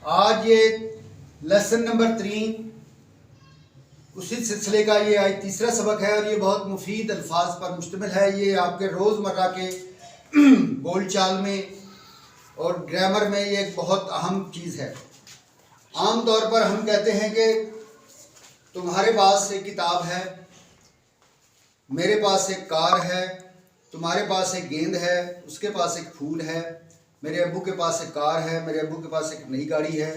आज ये lesson number 3 उसी सिलसिले का ये आज तीसरा सबक है और ये बहुत मुफीद अल्फाज पर मुश्तमिल है। ये आपके रोज़मर्रा के बोलचाल में और ग्रामर में ये एक बहुत अहम चीज़ है। आम तौर पर हम कहते हैं कि तुम्हारे पास एक किताब है, मेरे पास एक कार है, तुम्हारे पास एक गेंद है, उसके पास एक फूल है, मेरे अब्बू के पास एक कार है, मेरे अब्बू के पास एक नई गाड़ी है,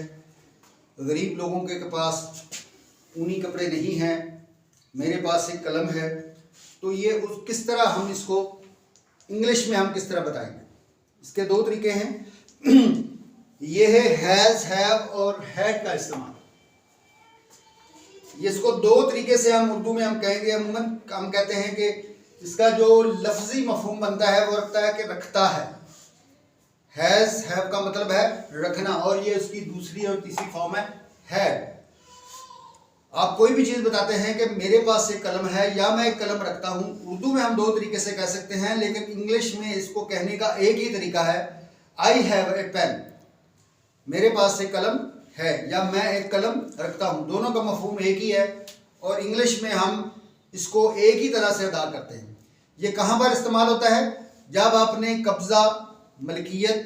गरीब लोगों के पास ऊनी कपड़े नहीं हैं, मेरे पास एक कलम है। तो ये किस तरह हम इसको इंग्लिश में हम किस तरह बताएंगे? इसके दो तरीके हैं। ये है हैज़, हैव और हैड का इस्तेमाल। इसको दो तरीके से हम उर्दू में हम कहेंगे। अमूमन हम कहते हैं कि इसका जो लफ्जी मफहूम बनता है वो रखता है कि रखता है। हैज़, हैव का मतलब है रखना और ये उसकी दूसरी और तीसरी फॉर्म है हैड। आप कोई भी चीज़ बताते हैं कि मेरे पास एक कलम है या मैं एक कलम रखता हूँ, उर्दू में हम दो तरीके से कह सकते हैं, लेकिन इंग्लिश में इसको कहने का एक ही तरीका है, आई हैव ए पेन। मेरे पास एक कलम है या मैं एक कलम रखता हूँ, दोनों का मफहूम एक ही है और इंग्लिश में हम इसको एक ही तरह से अदा करते हैं। ये कहाँ पर इस्तेमाल होता है? जब आपने कब्जा, मलकियत,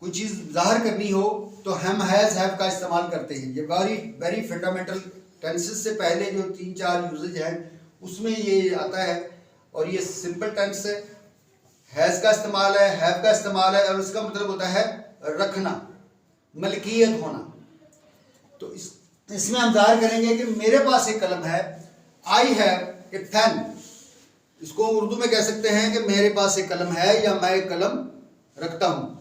कोई चीज़ ज़ाहिर करनी हो तो हम हैज़, हैव का इस्तेमाल करते हैं। ये वेरी फंडामेंटल टेंसेस से पहले जो 3-4 यूजेज हैं उसमें ये आता है और ये सिंपल टेंस है। हैज़ का इस्तेमाल है, हैव का इस्तेमाल है और इसका मतलब होता है रखना, मलकियत होना। तो इसमें हम ज़ाहिर करेंगे कि मेरे पास एक कलम है, आई हैव ए पेन। इसको उर्दू में कह सकते हैं कि मेरे पास एक कलम है या मैं एक कलम रखता हूं।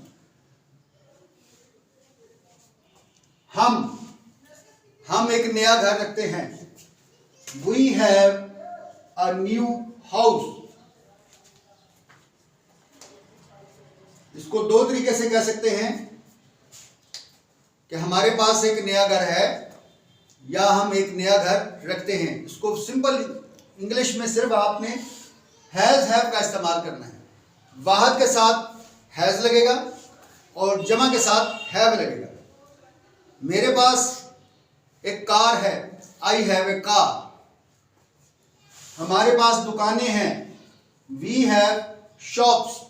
हम एक नया घर रखते हैं। We have a new house. इसको दो तरीके से कह सकते हैं कि हमारे पास एक नया घर है या हम एक नया घर रखते हैं। इसको सिंपल इंग्लिश में सिर्फ आपने हैज़, हैव का इस्तेमाल करना है। वाहद के साथ हैज़ लगेगा और जमा के साथ हैव लगेगा। मेरे पास एक कार है, आई हैव ए कार। हमारे पास दुकानें हैं, वी हैव शॉप्स।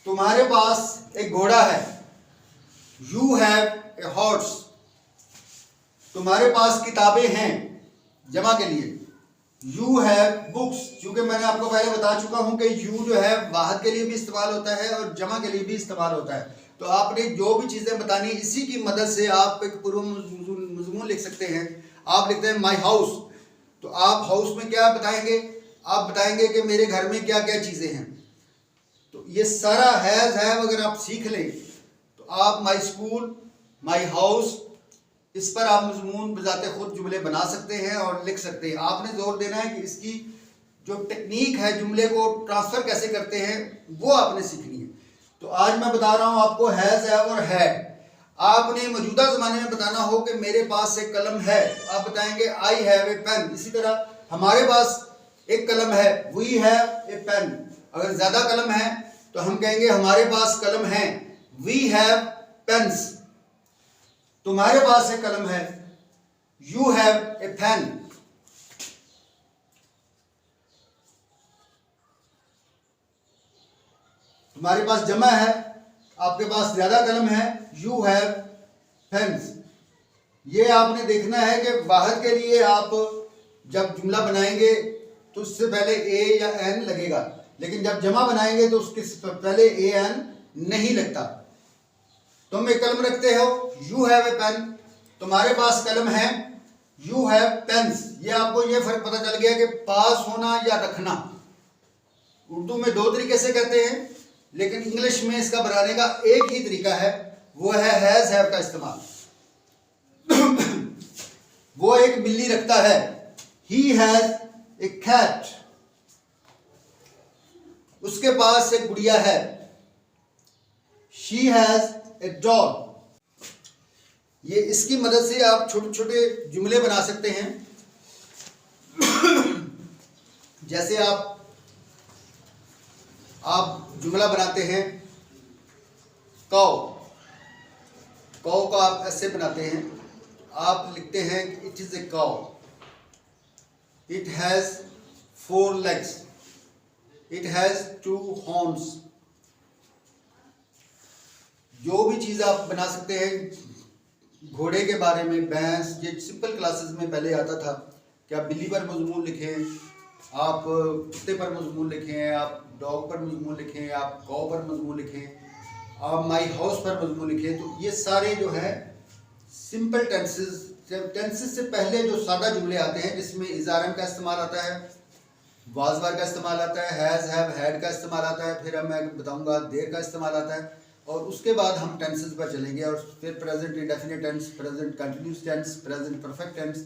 तुम्हारे पास एक घोड़ा है, यू हैव ए हॉर्स। तुम्हारे पास किताबें हैं, जमा के लिए यू हैव बुक्स। क्योंकि मैंने आपको पहले बता चुका हूं कि यू जो है वाहद के लिए भी इस्तेमाल होता है और जमा के लिए भी इस्तेमाल होता है। तो आपने जो भी चीज़ें बतानी इसी की मदद से आप एक पूर्व मज़मून लिख सकते हैं। आप लिखते हैं माई हाउस, तो आप हाउस में क्या बताएंगे? आप बताएंगे कि मेरे घर में क्या क्या चीज़ें हैं। तो ये सारा हैज़, हैव अगर आप सीख लें तो आप माई स्कूल, माई हाउस, इस पर आप मज़मून बजाते खुद जुमले बना सकते हैं और लिख सकते हैं। आपने जोर देना है कि इसकी जो टेक्निक है, जुमले को ट्रांसफ़र कैसे करते हैं, वो आपने सीखनी है। तो आज मैं बता रहा हूँ आपको हैज़, हैव और हैड। आपने मौजूदा ज़माने में बताना हो कि मेरे पास एक कलम है, आप बताएंगे आई हैव ए पेन। इसी तरह हमारे पास एक कलम है, वी हैव ए पेन। अगर ज़्यादा कलम है तो हम कहेंगे हमारे पास कलम है, वी हैव पेन्स। तुम्हारे पास एक कलम है, यू हैव ए पेन। तुम्हारे पास जमा है, आपके पास ज्यादा कलम है, यू हैव पेन्स। ये आपने देखना है कि वाहद के लिए आप जब जुमला बनाएंगे तो उससे पहले ए या एन लगेगा, लेकिन जब जमा बनाएंगे तो उसके पहले ए एन नहीं लगता। तुम एक कलम रखते हो, यू हैव ए पेन। तुम्हारे पास कलम है, यू हैव पेन्स। ये आपको ये फर्क पता चल गया कि पास होना या रखना। उर्दू में दो तरीके से कहते हैं, लेकिन इंग्लिश में इसका बनाने का एक ही तरीका है, वो है हैज़, हैव का इस्तेमाल। वो एक बिल्ली रखता है, ही हैज ए कैट। उसके पास एक गुड़िया है, शी हैज ए डॉग। ये इसकी मदद से आप छोटे छोटे जुमले बना सकते हैं। जैसे आप जुमला बनाते हैं, काऊ, काउ का आप ऐसे बनाते हैं, आप लिखते हैं it is a cow, it has 4 legs, it has 2 horns। जो भी चीज़ आप बना सकते हैं घोड़े के बारे में, भैंस, ये सिंपल क्लासेस में पहले आता था कि आप बिल्ली पर मजमून लिखें, आप कुत्ते पर मजमून लिखें, आप डॉग पर मजमून लिखें, आप काऊ पर मजमून लिखें, आप माई हाउस पर मजमून लिखें। तो ये सारे जो है सिंपल टेंसेस से पहले जो सादा जुमले आते हैं जिसमें इज़ारम का इस्तेमाल आता है, वाजवार का इस्तेमाल आता है, हैज़, हैव, हैड का इस्तेमाल आता है, फिर मैं बताऊंगा देर का इस्तेमाल आता है, और उसके बाद हम टेंसेस पर चलेंगे और फिर present indefinite tense, present continuous tense, present perfect tense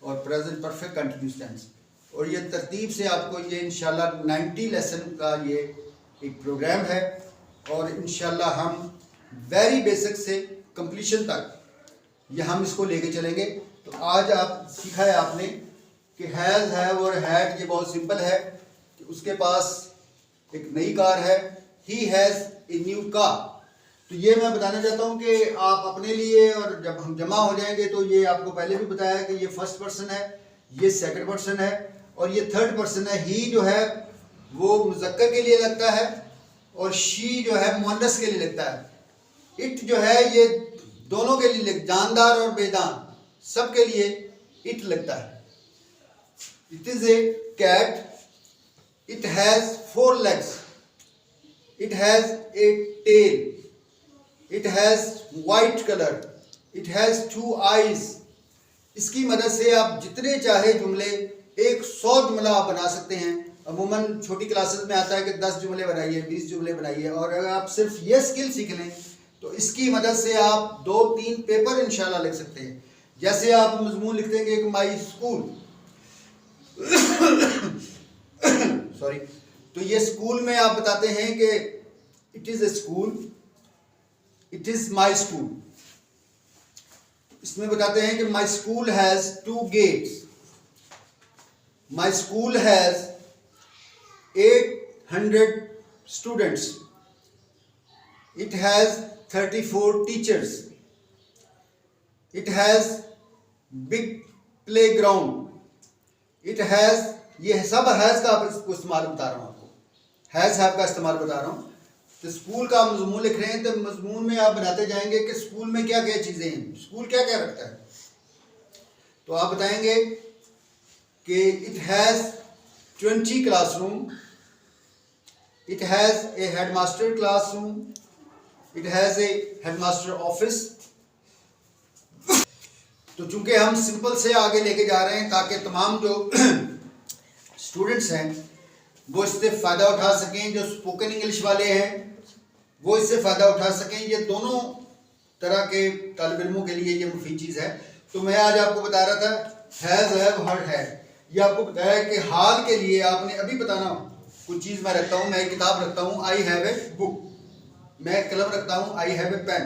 और प्रेजेंट परफेक्ट कंटिन्यूस टेंस। और ये तरतीब से आपको ये इंशाल्लाह 90 लेसन का ये एक प्रोग्राम है और इंशाल्लाह हम वेरी बेसिक से कंप्लीशन तक ये हम इसको लेके चलेंगे। तो आज आप सीखा है आपने कि हैज़, हैव और हैड, ये बहुत सिंपल है कि उसके पास एक नई कार है, he has a new car. तो ये मैं बताना चाहता हूँ कि आप अपने लिए, और जब हम जमा हो जाएंगे तो ये आपको पहले भी बताया कि ये फर्स्ट पर्सन है, ये सेकंड पर्सन है और ये थर्ड पर्सन है। ही जो है वो मुज़क्कर के लिए लगता है और शी जो है मुअन्नस के लिए लगता है। इट जो है ये दोनों के लिए, जानदार और बेदान सब के लिए इट लगता है। It is a cat, it has 4 legs, it has a tail, it has white colour, it has 2 eyes। इसकी मदद से आप जितने चाहे जुमले, 100 जुमला आप बना सकते हैं। अमूमन छोटी क्लासेस में आता है कि 10 जुमले बनाइए, 20 जुमले बनाइए, और अगर आप सिर्फ ये स्किल सीख लें तो इसकी मदद से आप 2-3 पेपर इंशाल्लाह लिख सकते हैं। जैसे आप मजमून लिख देंगे कि माई स्कूल सॉरी, तो ये स्कूल में आप बताते हैं कि it is A school, it is my school. इसमें बताते हैं कि my school has 2 gates, my school has 800 students, it has 34 teachers, it has big playground, it has, ये सब हैज़ का आप इसको इस्तेमाल बता रहा हूँ आपको, हैज़ हैव का इस्तेमाल बता रहा हूँ। तो स्कूल का मजमून लिख रहे हैं तो मजमून में आप बनाते जाएंगे कि स्कूल में क्या क्या चीज़ें हैं, स्कूल क्या क्या रखता है। तो आप बताएंगे कि it has 20 classroom, it has a headmaster classroom, it has a headmaster office। तो चूंकि हम सिंपल से आगे लेके जा रहे हैं ताकि तमाम जो स्टूडेंट्स हैं वो इससे फ़ायदा उठा सकें, जो स्पोकन इंग्लिश वाले हैं वो इससे फ़ायदा उठा सकें। ये दोनों तरह के तालिब इल्मों के लिए ये मुफीद चीज़ है। तो मैं आज आपको बता रहा था हैज़, हैव, हैड, ये आपको बताया कि हाल के लिए आपने अभी बताना कुछ चीज़ मैं रखता हूँ, मैं एक किताब रखता हूँ, आई हैव ए बुक, मैं एक कलम रखता हूँ, आई हैव ए पेन,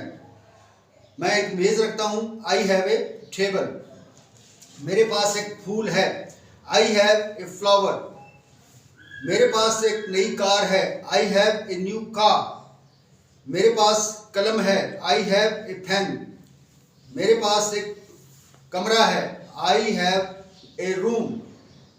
मैं एक मेज़ रखता हूँ, आई हैव ए टेबल, मेरे पास एक फूल है, आई हैव ए फ्लावर, मेरे पास एक नई कार है, आई हैव ए न्यू कार, मेरे पास कलम है, आई हैव ए पेन, मेरे पास एक कमरा है, आई हैव ए रूम।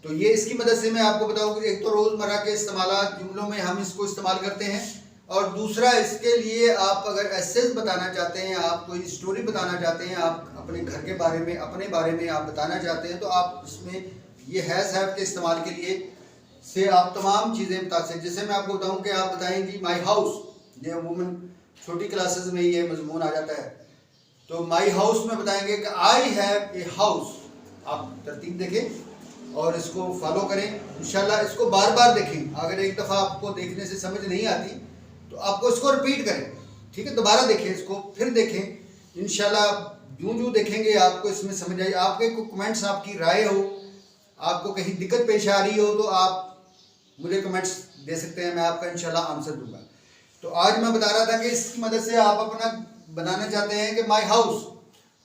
तो ये इसकी मदद से मैं आपको बताऊँ कि एक तो रोज़मर्रा के इस्तेमालात जुमलों में हम इसको इस्तेमाल करते हैं, और दूसरा इसके लिए आप अगर एसेस बताना चाहते हैं, आप कोई स्टोरी बताना चाहते हैं, आप अपने घर के बारे में, अपने बारे में आप बताना चाहते हैं, तो आप इसमें ये हैज़ हैव के इस्तेमाल के लिए से आप तमाम चीज़ें बता सकते हैं। जैसे मैं आपको बताऊँ कि आप बताएंगी माई हाउस, ये अमूमन छोटी क्लासेस में ये मजमून आ जाता है। तो माई हाउस में बताएंगे कि आई हैव ए हाउस। आप तरतीब देखें और इसको फॉलो करें इंशाल्लाह। इसको बार बार देखें, अगर एक दफ़ा आपको देखने से समझ नहीं आती तो आपको इसको रिपीट करें, ठीक है। दोबारा देखें इसको, फिर देखें, इंशाल्लाह यूं यूं देखेंगे आपको इसमें समझ आए। आपके कोई कमेंट्स, आपकी राय हो, आपको कहीं दिक्कत पेश आ रही हो तो आप मुझे कमेंट्स दे सकते हैं, मैं आपका इंशाल्लाह आंसर दूंगा। तो आज मैं बता रहा था कि इसकी मदद से आप अपना बनाना चाहते हैं कि माई हाउस,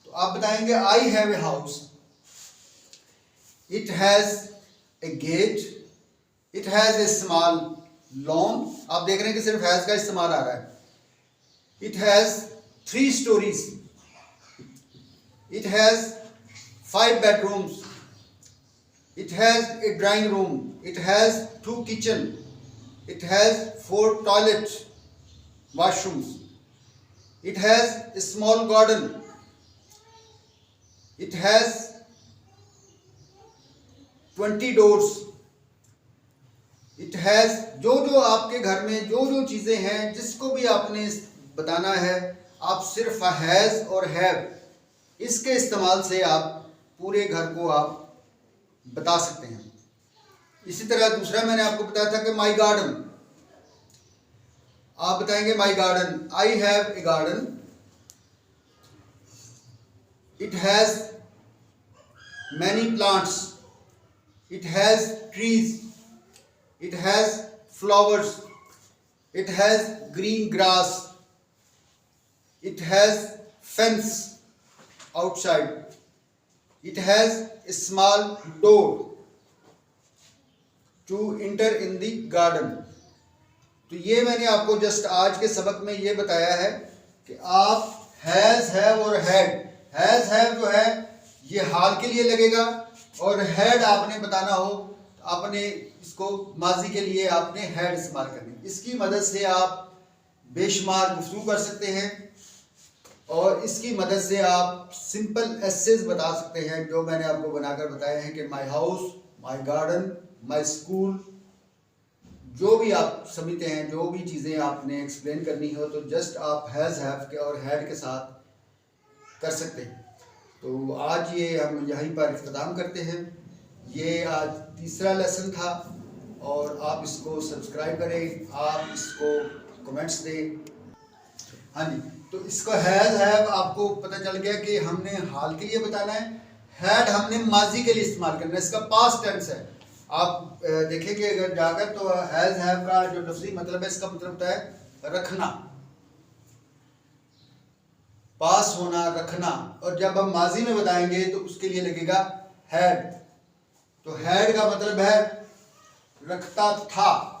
तो आप बताएंगे I have a house, it has a gate, it has a small lawn. आप देख रहे हैं कि सिर्फ हैज़ का इस्तेमाल आ रहा है। It has 3 stories, It has 5 bedrooms. It has a drawing room. It has 2 kitchen. It has 4 toilets, washrooms. It has a small garden. It has 20 doors. It has जो आपके घर में जो चीज़ें हैं, जिसको भी आपने बताना है, आप सिर्फ हैज़ और हैव इसके इस्तेमाल से आप पूरे घर को आप बता सकते हैं। इसी तरह दूसरा मैंने आपको बताया था कि माई गार्डन, आप बताएंगे माई garden, I have A garden, it has many plants, it has trees, it has flowers, it has green grass, it has fence outside, it has a small door to enter in the garden. तो ये मैंने आपको just आज के सबक में ये बताया है कि आप हैज, हैव और हैड, हैज हैव जो है ये हाल के लिए लगेगा, और हैड आपने बताना हो तो आपने इसको माजी के लिए आपने हैड इस्तेमाल करनी। इसकी मदद से आप बेशुमार गुफ्तगू कर सकते हैं और इसकी मदद से आप सिंपल एसेज बता सकते हैं जो मैंने आपको बनाकर बताए हैं कि my house, my garden, my school, जो भी आप समझते हैं, जो भी चीज़ें आपने एक्सप्लेन करनी हो तो जस्ट आप हैज़, हैव के और हैड के साथ कर सकते हैं। तो आज ये हम यहीं पर इख्तिताम करते हैं। ये आज तीसरा लेसन था और आप इसको सब्सक्राइब करें, आप इसको कमेंट्स दें। हाँ जी, तो इसको हैज़, हैव आपको पता चल गया कि हमने हाल के लिए बताना है, हैड हमने माजी के लिए इस्तेमाल करना है, इसका पास्ट टेंस है। आप देखेंगे अगर जाकर तो हैज़, हैव का जो लफ्ज़ी मतलब है, इसका मतलब होता है रखना, पास होना, रखना। और जब हम माजी में बताएंगे तो उसके लिए लगेगा हैड। तो हैड का मतलब है रखता था।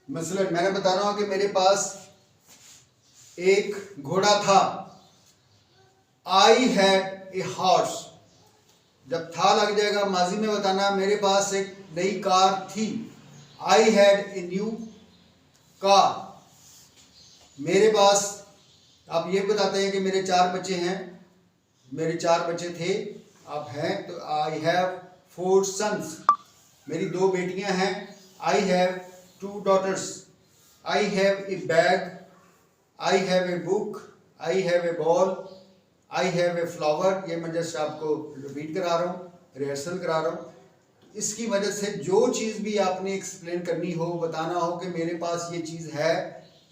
मसलन मैंने बता रहा हूं कि मेरे पास एक घोड़ा था, आई हैड ए हॉर्स। जब था लग जाएगा माजी में बताना, मेरे पास एक नई कार थी, I had a new car. मेरे पास, आप ये बताते हैं कि मेरे 4 बच्चे हैं, मेरे 4 बच्चे थे, आप हैं तो आई हैव 4 सन्स, मेरी 2 बेटियां हैं, I have 2 daughters, I have a bag, I have a book, I have a ball, I have a flower। ये मैं जस्ट आपको रिपीट करा रहा हूँ, रिहर्सल करा रहा हूँ। इसकी मदद से जो चीज़ भी आपने एक्सप्लेन करनी हो, बताना हो कि मेरे पास ये चीज़ है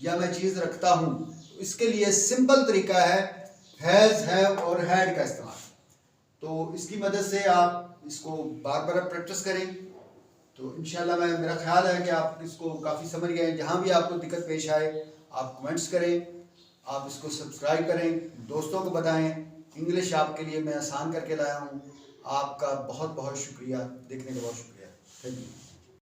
या मैं चीज़ रखता हूँ, तो इसके लिए सिंपल तरीका है हैज़, हैव और हैड का इस्तेमाल। तो इसकी मदद से आप इसको बार बार प्रैक्टिस करें तो इंशाल्लाह मेरा ख्याल है कि आप इसको काफ़ी समझ गए। जहाँ भी आपको दिक्कत पेश आए आप कमेंट्स करें, आप इसको सब्सक्राइब करें, दोस्तों को बताएं। इंग्लिश आपके लिए मैं आसान करके लाया हूँ। आपका बहुत बहुत शुक्रिया, देखने का बहुत शुक्रिया। Thank you.